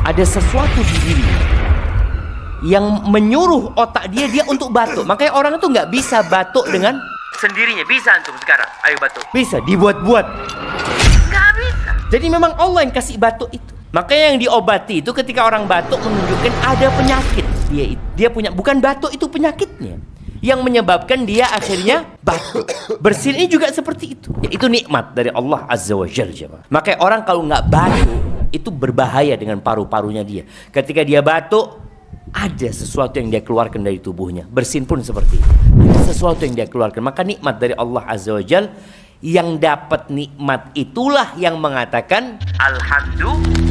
ada sesuatu di dirinya yang menyuruh otak dia untuk batuk. Makanya orang itu nggak bisa batuk dengan sendirinya. Bisa antum sekarang? Ayo batuk. Bisa, dibuat-buat. Nggak bisa. Jadi memang Allah yang kasih batuk itu. Makanya yang diobati itu ketika orang batuk menunjukkan ada penyakit. Dia punya, bukan batuk itu penyakitnya yang menyebabkan dia akhirnya batuk. Bersin ini juga seperti itu. Itu nikmat dari Allah Azza wa Jalla. Makanya orang kalau nggak batuk itu berbahaya dengan paru-parunya dia. Ketika dia batuk, ada sesuatu yang dia keluarkan dari tubuhnya. Bersin pun seperti itu. Ada sesuatu yang dia keluarkan. Maka nikmat dari Allah Azza wa Jalla, yang dapat nikmat itulah yang mengatakan alhamdulillah.